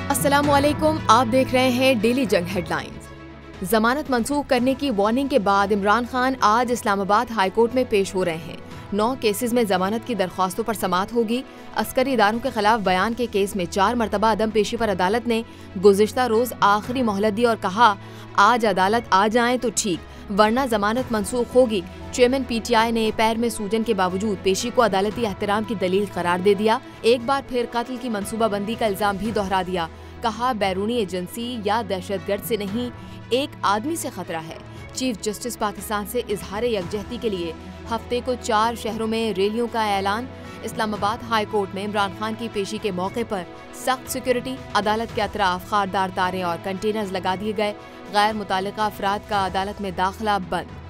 अस्सलामुअलैकुम, आप देख रहे हैं डेली जंग हेडलाइंस। जमानत मंसूख करने की वार्निंग के बाद इमरान खान आज इस्लामाबाद हाई कोर्ट में पेश हो रहे हैं। 9 केसेस में जमानत की दरख्वास्तों पर समाअत होगी। अस्करी इदारों के खिलाफ बयान के केस में 4 मरतबा अदम पेशी पर अदालत ने गुज़िश्ता रोज आखिरी मोहलत दी और कहा, आज अदालत आ जाएं तो ठीक, वरना जमानत मंसूख होगी। चेयरमैन पीटीआई ने पैर में सूजन के बावजूद पेशी को अदालती एहतराम की दलील करार दे दिया। एक बार फिर कत्ल की मंसूबाबंदी का इल्जाम भी दोहरा दिया। कहा, बैरूनी एजेंसी या दहशतगर्द से नहीं, एक आदमी से खतरा है। चीफ जस्टिस पाकिस्तान से इजहार यकजहती के लिए हफ्ते को 4 शहरों में रैलियों का ऐलान। इस्लामाबाद हाई कोर्ट में इमरान खान की पेशी के मौके पर सख्त सिक्योरिटी। अदालत के अतराफ खारदार तारें और कंटेनर्स लगा दिए गए। गैर मुतालिका अफराद का अदालत में दाखिला बंद।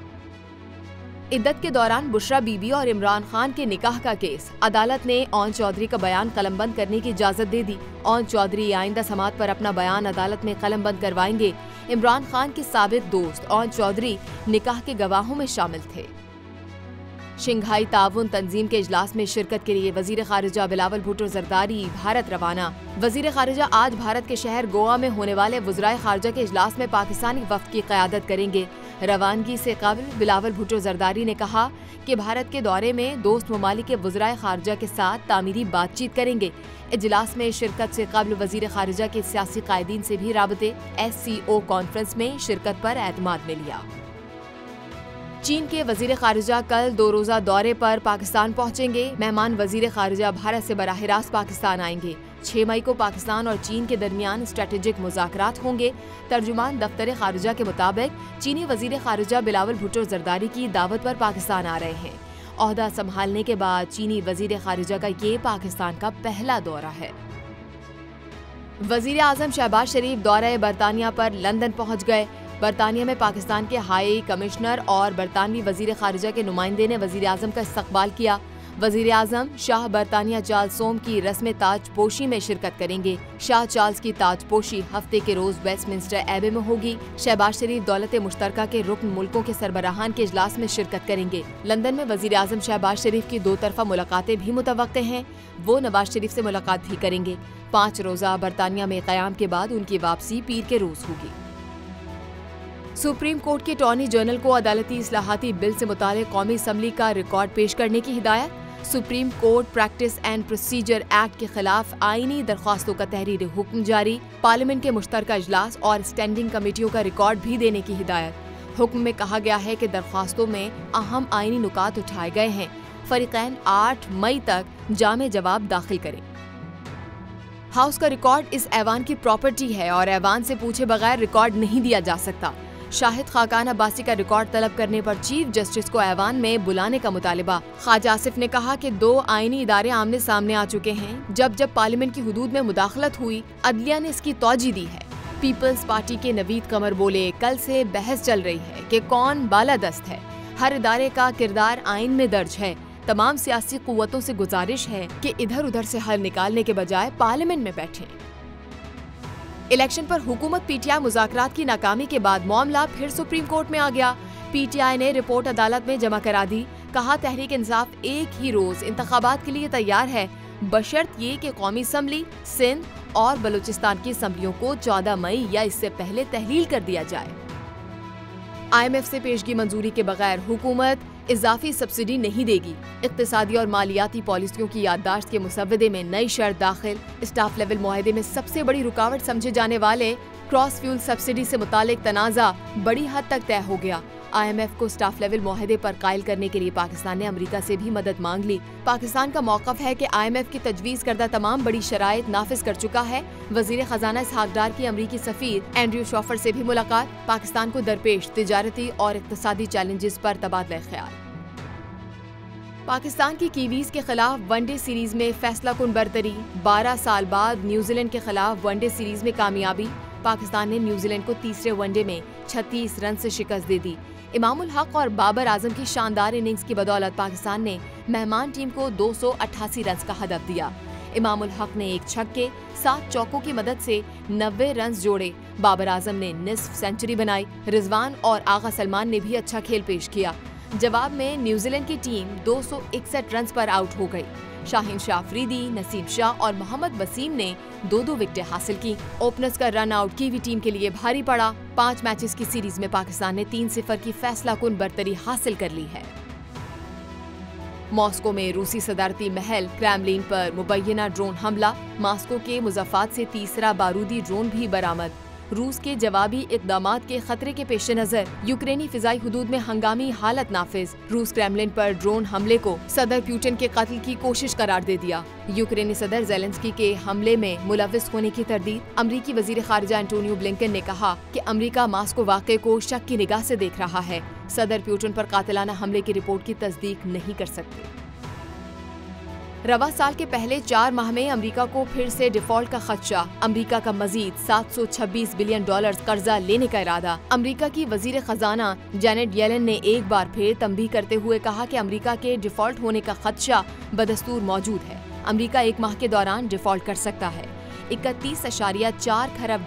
इद्दत के दौरान बुशरा बीबी और इमरान खान के निकाह का केस। अदालत ने ओन चौधरी का बयान कलमबंद करने की इजाजत दे दी। ओन चौधरी आइंदा समाअत पर अपना बयान अदालत में कलमबंद करवाएंगे। इमरान खान के साबित दोस्त ओन चौधरी निकाह के गवाहों में शामिल थे। शंघाई ताउन तंजीम के इजलास में शिरकत के लिए वजीर खारिजा बिलावल भुट्टो जरदारी भारत रवाना। वजीर खारिजा आज भारत के शहर गोवा में होने वाले वज़राए खारिजा के इजलास में पाकिस्तानी वफ़द की क़यादत करेंगे। रवानगी से कबल बिलावल भुट्टो जरदारी ने कहा कि भारत के दौरे में दोस्त ममालिक के वज़राए खारिजा के साथ तामीरी बातचीत करेंगे। इजलास में शिरकत से कबल वजीर खारिजा के सियासी कायदीन से भी राबते। SCO कॉन्फ्रेंस में शिरकत पर एतमाद में लिया। चीन के वजीर खारिजा कल 2 रोज़ा दौरे पर पाकिस्तान पहुंचेंगे। मेहमान वजीर खारिजा भारत से बराह रास्त पाकिस्तान आएंगे। 6 मई को पाकिस्तान और चीन के दरमियान स्ट्रेटेजिक मुज़ाकरात होंगे। तर्जुमान दफ्तर खारिजा के मुताबिक चीनी वजीर खारिजा बिलावल भुट्टो जरदारी की दावत पर पाकिस्तान आ रहे हैं। ओहदा संभालने के बाद चीनी वजीर खारिजा का ये पाकिस्तान का पहला दौरा है। वजीर आजम शहबाज शरीफ दौरे बरतानिया पर लंदन पहुँच गए। बरतानिया में पाकिस्तान के हाई कमिश्नर और बरतानवी वजीर खारिजा के नुमाइंदे ने वजीर आजम का इस्तकबाल किया। वजीर आजम शाह बरतानिया चार्ल्स सोम की रस्म ताजपोशी में शिरकत करेंगे। शाह चार्ल्स की ताजपोशी हफ्ते के रोज वेस्टमिंस्टर एबे में होगी। शहबाज शरीफ दौलत मुश्तरका के रुकन मुल्कों के सरबराहान के इजलास में शिरकत करेंगे। लंदन में वजीर आजम शहबाज शरीफ की 2 तरफा मुलाकातें भी मुतवक्के हैं। वो नवाज शरीफ से मुलाकात भी करेंगे। 5 रोज़ा बरतानिया में क़याम के बाद उनकी वापसी पीर के रोज होगी। सुप्रीम कोर्ट के अटॉर्नी जनरल को अदालती इस्लाहाती बिल से मुताल्लिक़ कौमी असम्बली का रिकॉर्ड पेश करने की हिदायत। Supreme court practice and procedure act के खिलाफ आईनी दरख्वास्तों का तहरीरी हुक्म जारी। पार्लियामेंट के मुश्तरका इजलास और स्टैंडिंग कमेटियों का रिकॉर्ड भी देने की हिदायत। हुक्म में कहा गया है कि दरख्वास्तों में अहम आईनी नुकात उठाए गए हैं। फरीकैन 8 मई तक जामे जवाब दाखिल करें। हाउस का रिकॉर्ड इस ऐवान की प्रॉपर्टी है और ऐवान से पूछे बगैर रिकॉर्ड नहीं दिया जा सकता। शाहिद खाकान अब्बासी का रिकॉर्ड तलब करने पर चीफ जस्टिस को ऐवान में बुलाने का मुतालिबा। ख्वाजा आसिफ ने कहा कि 2 आईनी इदारे आमने सामने आ चुके हैं। जब पार्लियामेंट की हुदूद में मुदाखलत हुई, अदलिया ने इसकी तौजी दी है। पीपल्स पार्टी के नवीद कमर बोले, कल से बहस चल रही है कि कौन बालादस्त है। हर इदारे का किरदार आइन में दर्ज है। तमाम सियासी कुव्वतों से गुजारिश है कि इधर उधर से हल निकालने के बजाय पार्लियामेंट में बैठें। इलेक्शन पर हुकूमत पीटीआई मुज़ाकरात की नाकामी के बाद मामला फिर सुप्रीम कोर्ट में आ गया। पीटीआई ने रिपोर्ट अदालत में जमा करा दी। कहा, तहरीक इंसाफ एक ही रोज इंतखाबात के लिए तैयार है, बशर्त ये कि कौमी असम्बली, सिंध और बलूचिस्तान की असम्बलियों को 14 मई या इससे पहले तहलील कर दिया जाए। IMF से पेशगी मंजूरी के बगैर हुकूमत इजाफी सब्सिडी नहीं देगी। इक्तिसादी और मालियाती पॉलिसियों की याददाश्त के मुसव्वदे में नई शर्त दाखिल। स्टाफ लेवल मुआहदे में सबसे बड़ी रुकावट समझे जाने वाले क्रॉस फ्यूल सब्सिडी से मुतालिक तनाज़ा बड़ी हद तक तय हो गया। IMF को स्टाफ लेवल मुआहदे पर कायल करने के लिए पाकिस्तान ने अमेरिका से भी मदद मांग ली। पाकिस्तान का मौक़िफ़ है कि IMF की तजवीज़ करदा तमाम बड़ी शराइत नाफिज कर चुका है। वज़ीर ख़जाना इसहाक डार की अमरीकी सफ़ीर एंड्रयू शॉफर से भी मुलाकात। पाकिस्तान को दरपेश तिजारती और इक़्तिसादी चैलेंजेस पर तबादला ख्याल। पाकिस्तान की कीवीज के खिलाफ वनडे सीरीज में फैसला कुन बरतरी। 12 साल बाद न्यूजीलैंड के खिलाफ वनडे सीरीज में कामयाबी। पाकिस्तान ने न्यूजीलैंड को तीसरे वनडे में 36 रन से शिकस्त दे दी। इमामुल हक और बाबर आजम की शानदार इनिंग्स की बदौलत पाकिस्तान ने मेहमान टीम को 288 रन का हदफ दिया। इमामुल हक ने 1 छक्के 7 चौकों की मदद से 90 रन जोड़े। बाबर आजम ने निस्फ सेंचुरी बनाई। रिजवान और आगा सलमान ने भी अच्छा खेल पेश किया। जवाब में न्यूजीलैंड की टीम 261 रन पर आउट हो गई। शाहीन शाह अफरीदी, नसीम शाह और मोहम्मद वसीम ने 2-2 विकेटें हासिल की। ओपनर्स का रन आउट कीवी टीम के लिए भारी पड़ा। 5 मैचेस की सीरीज में पाकिस्तान ने 3-0 की फैसलाकुन बरतरी हासिल कर ली है। मॉस्को में रूसी सदारती महल क्रेमलिन पर मुबैना ड्रोन हमला। मॉस्को के मुज़फ़्फ़ात से तीसरा बारूदी ड्रोन भी बरामद। रूस के जवाबी इक़दामात के खतरे के पेश नज़र यूक्रेनी फिजाई हुदूद में हंगामी हालत नाफिज। रूस क्रेमलिन पर ड्रोन हमले को सदर पुतिन के कत्ल की कोशिश करार दे दिया। यूक्रेनी सदर ज़ेलेंस्की के हमले में मुलव्विस होने की तरदीद। अमरीकी वज़ीर ख़ारिजा एंटोनियो ब्लिंकन ने कहा कि अमरीका मॉस्को वाक़े को शक की निगाह से देख रहा है। सदर पुतिन पर कातिलाना हमले की रिपोर्ट की तस्दीक नहीं कर सकते। रवा साल के पहले 4 माह में अमेरिका को फिर से डिफॉल्ट का खदशा। अमेरिका का मजीद $726 बिलियन कर्जा लेने का इरादा। अमेरिका की वजीर खजाना जैनेट येलेन ने एक बार फिर तंबीह करते हुए कहा कि अमेरिका के डिफॉल्ट होने का खदशा बदस्तूर मौजूद है। अमेरिका 1 माह के दौरान डिफॉल्ट कर सकता है। $31.4 खरब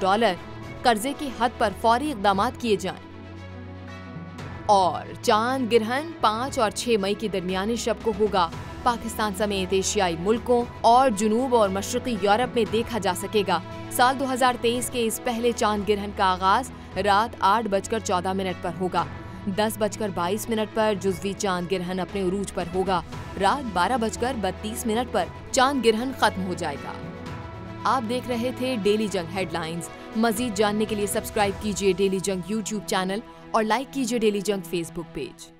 कर्जे की हद पर फौरी इक़दामात किए जाएं। और चांद ग्रहण 5 और 6 मई की दरमियानी शब को होगा। पाकिस्तान समेत एशियाई मुल्कों और जुनूब और मशरक़ी यूरोप में देखा जा सकेगा। साल 2023 के इस पहले चांद ग्रहण का आगाज रात 8:14 पर होगा। 10:22 पर जुज़वी चांद ग्रहण अपने उरूज पर होगा। रात 12:32 पर चांद ग्रहण खत्म हो जाएगा। आप देख रहे थे डेली जंग हेडलाइंस। मजीद जानने के लिए सब्सक्राइब कीजिए डेली जंग यूट्यूब चैनल और लाइक कीजिए डेली जंग फेसबुक पेज।